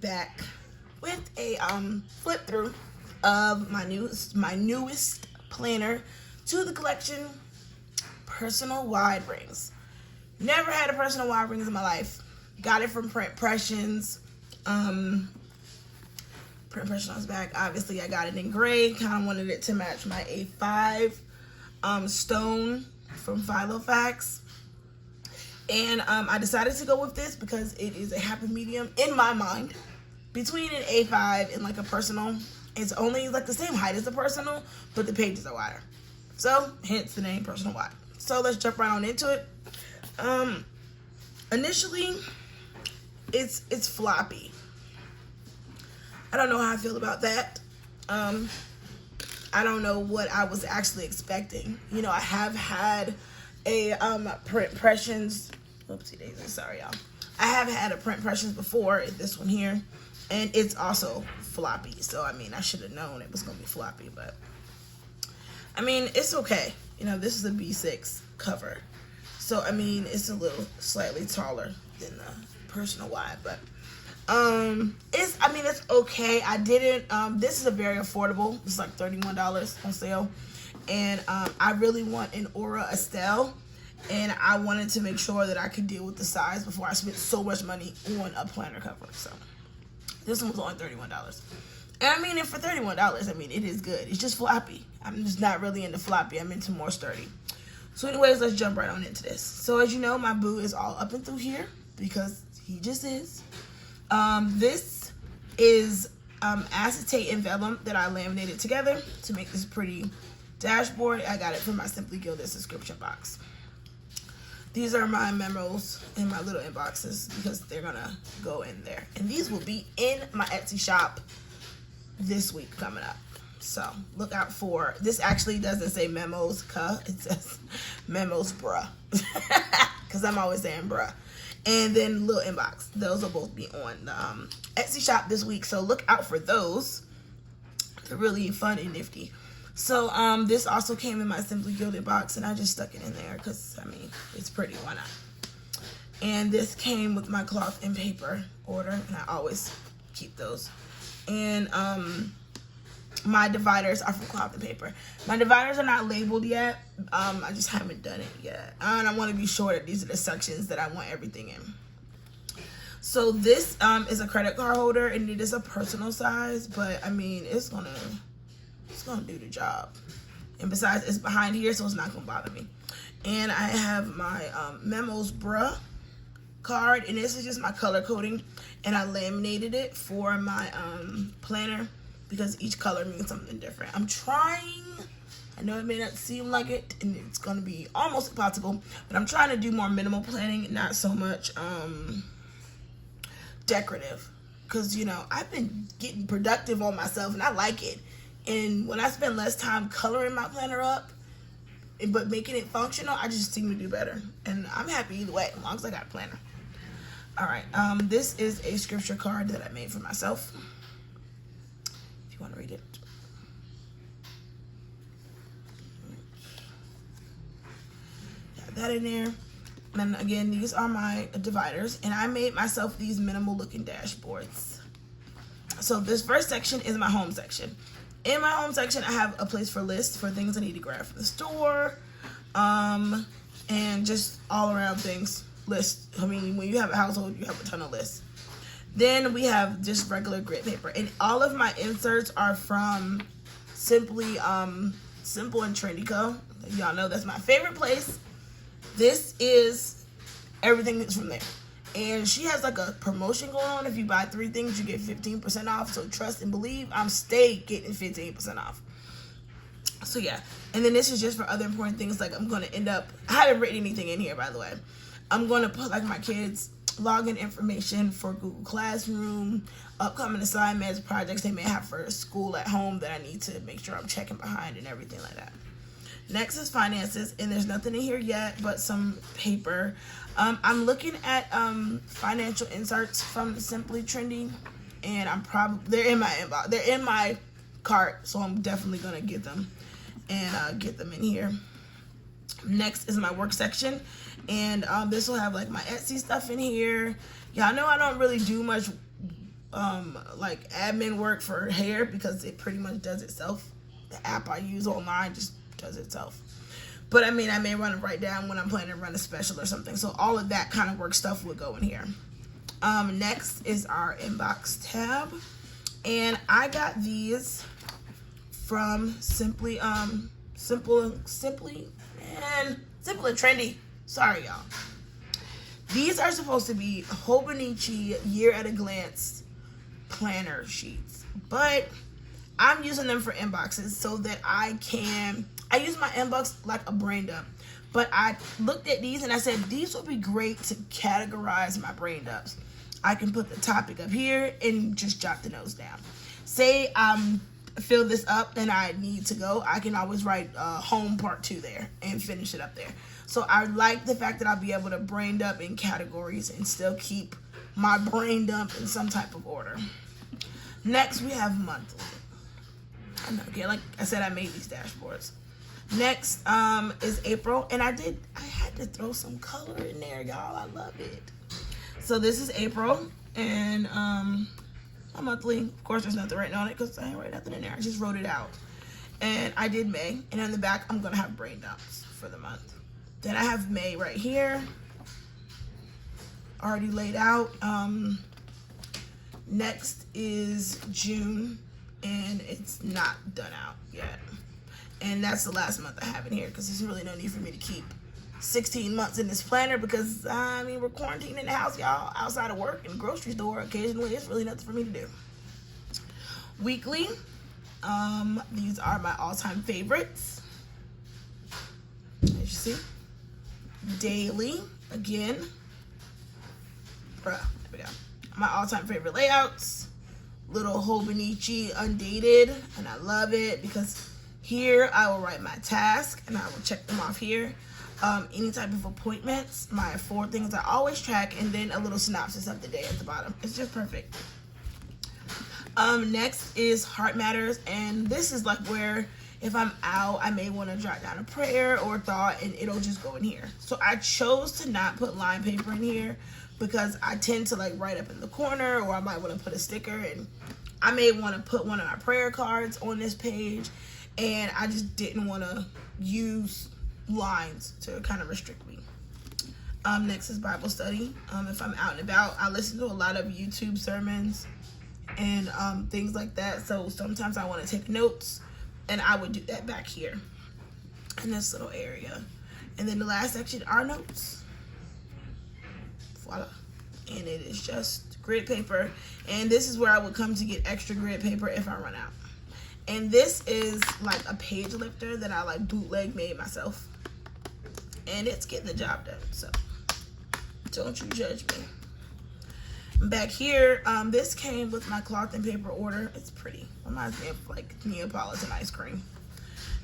back with a flip through of my newest planner to the collection, Personal Wide Rings. Never had a personal wide rings in my life. Got it from Print Impressions. Print Impressions on his back. Obviously, I got it in gray. Kind of wanted it to match my A5 stone from Filofax. And I decided to go with this because it is a happy medium in my mind between an A5 and like a personal. It's only like the same height as the personal, but the pages are wider. So, hence the name Personal Wide. So, let's jump right on into it. Initially, it's floppy. I don't know how I feel about that. I don't know what I was actually expecting. You know, I have had a Print Impressions. Oopsie daisy, sorry y'all. I have had a Print Impressions before, this one here, and it's also floppy. So I mean, I should have known it was gonna be floppy, but I mean, it's okay. You know, this is a B6 cover, so I mean, it's a little slightly taller than the Personal Wide, but it's okay. I didn't this is a very affordable. It's like $31 on sale, and I really want an Aura Estelle, and I wanted to make sure that I could deal with the size before I spent so much money on a planner cover. So this one was only $31, and I mean, and for $31, I mean, it is good. It's just floppy. I'm just not really into floppy. I'm into more sturdy. So anyways, let's jump right on into this. So as you know, my boo is all up and through here because he just is. This is acetate and vellum that I laminated together to make this pretty dashboard. I got it from my Simply Gilded subscription box. These are my memos in my little inboxes because they're gonna go in there. And these will be in my Etsy shop this week coming up. So look out for, this actually doesn't say memos, it says memos bruh. Because I'm always saying bruh. And then little inbox. Those will both be on the Etsy shop this week. So look out for those. They're really fun and nifty. So this also came in my Simply Gilded box, and I just stuck it in there because, I mean, it's pretty. Why not? And this came with my cloth and paper order, and I always keep those. And my dividers are from cloth and paper. My dividers are not labeled yet. I just haven't done it yet. And I want to be sure that these are the sections that I want everything in. So this is a credit card holder, and it is a personal size, but I mean, it's gonna do the job. And besides, it's behind here, so it's not gonna bother me. And I have my Memos Bruh card, and this is just my color coding, and I laminated it for my planner because each color means something different. I'm trying, I know it may not seem like it, and it's gonna be almost impossible, but I'm trying to do more minimal planning, not so much decorative, because you know, I've been getting productive on myself, and I like it. And when I spend less time coloring my planner up, but making it functional, I just seem to do better. And I'm happy either way, as long as I got a planner. All right, this is a scripture card that I made for myself. If you want to read it. Got that in there. And again, these are my dividers. And I made myself these minimal looking dashboards. So this first section is my home section. In my home section, I have a place for lists for things I need to grab from the store, and just all around things. Lists. I mean, when you have a household, you have a ton of lists. Then we have just regular grit paper, and all of my inserts are from Simply Simple and Trendy Co. Y'all know that's my favorite place. This is everything that's from there. And she has like a promotion going on. If you buy 3 things, you get 15% off. So trust and believe, I'm stay getting 15% off. So yeah. And then this is just for other important things. Like I'm going to end up, I haven't written anything in here, by the way. I'm going to put like my kids' login information for Google Classroom, upcoming assignments, projects they may have for school at home that I need to make sure I'm checking behind and everything like that. Next is finances, and there's nothing in here yet but some paper. I'm looking at financial inserts from Simply Trendy, and they're in my inbox. They're in my cart, so I'm definitely gonna get them and get them in here. Next is my work section, and this will have like my Etsy stuff in here. Y'all know I don't really do much like admin work for hair because it pretty much does itself. The app I use online just does itself. But I mean, I may run it right down when I'm planning to run a special or something. So all of that kind of work stuff would go in here. Next is our inbox tab. And I got these from Simply and Trendy. Sorry, y'all. These are supposed to be Hobonichi Year at a Glance planner sheets. But I'm using them for inboxes so that I use my inbox like a brain dump. But I looked at these and I said, these would be great to categorize my brain dumps. I can put the topic up here and just jot the notes down. Say fill this up and I need to go, I can always write home part 2 there and finish it up there. So I like the fact that I'll be able to brain dump in categories and still keep my brain dump in some type of order. Next, we have monthly. Okay, like I said, I made these dashboards. Next is April, and I had to throw some color in there, y'all. I love it. So this is April, and my monthly. Of course, there's nothing written on it because I ain't write nothing in there. I just wrote it out. And I did May, and on the back, I'm gonna have brain dumps for the month. Then I have May right here, already laid out. Next is June, and it's not done out yet. And that's the last month I have in here because there's really no need for me to keep 16 months in this planner because, I mean, we're quarantined in the house, y'all, outside of work and grocery store occasionally. It's really nothing for me to do. Weekly, these are my all-time favorites, as you see. Daily, again, there we go. My all-time favorite layouts, little Hobonichi undated, and I love it because here I will write my task and I will check them off here. Any type of appointments, my 4 things I always track, and then a little synopsis of the day at the bottom. It's just perfect. Next is Heart Matters, and this is like where if I'm out, I may want to jot down a prayer or a thought, and it'll just go in here. So I chose to not put line paper in here because I tend to like write up in the corner, or I might want to put a sticker, and I may want to put one of my prayer cards on this page, and I just didn't want to use lines to kind of restrict me. Next is Bible study. If I'm out and about, I listen to a lot of YouTube sermons and things like that. So sometimes I want to take notes, and I would do that back here in this little area. And then the last section are notes. Voila. And it is just grid paper. And this is where I would come to get extra grid paper if I run out. And this is like a page lifter that I like bootleg made myself. And it's getting the job done, so don't you judge me. Back here, this came with my cloth and paper order. It's pretty. Reminds me of like Neapolitan ice cream.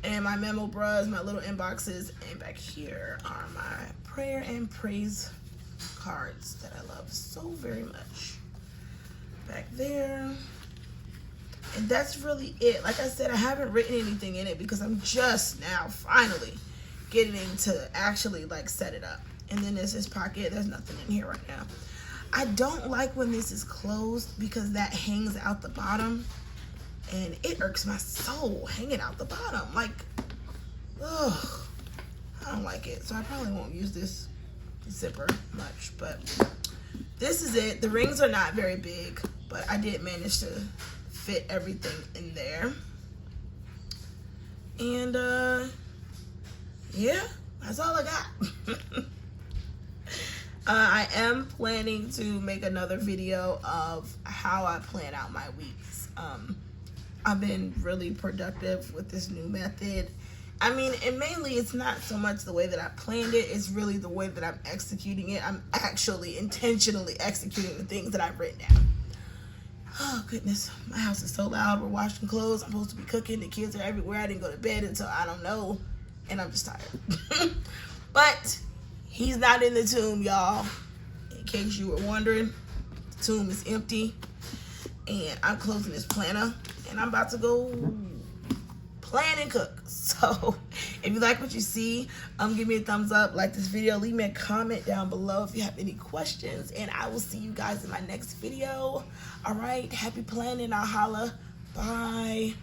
And my memo bras, my little inboxes. And back here are my prayer and praise cards that I love so very much. Back there. And that's really it. Like I said, I haven't written anything in it because I'm just now finally getting to actually like set it up. And then there's this pocket. There's nothing in here right now. I don't like when this is closed because that hangs out the bottom, and it irks my soul hanging out the bottom. Like, ugh, I don't like it. So I probably won't use this zipper much, but this is it. The rings are not very big, but I did manage to fit everything in there. And yeah, that's all I got. I am planning to make another video of how I plan out my weeks. I've been really productive with this new method. I mean, and mainly it's not so much the way that I planned it, it's really the way that I'm executing it. I'm actually intentionally executing the things that I've written down. Oh goodness, my house is so loud. We're washing clothes, I'm supposed to be cooking, the kids are everywhere. I didn't go to bed until I don't know, and I'm just tired. But he's not in the tomb, y'all. In case you were wondering, the tomb is empty. And I'm closing this planner, and I'm about to go plan and cook. So If you like what you see, give me a thumbs up, like this video, leave me a comment down below if you have any questions, and I will see you guys in my next video. All right, happy planning. I'll holla. Bye.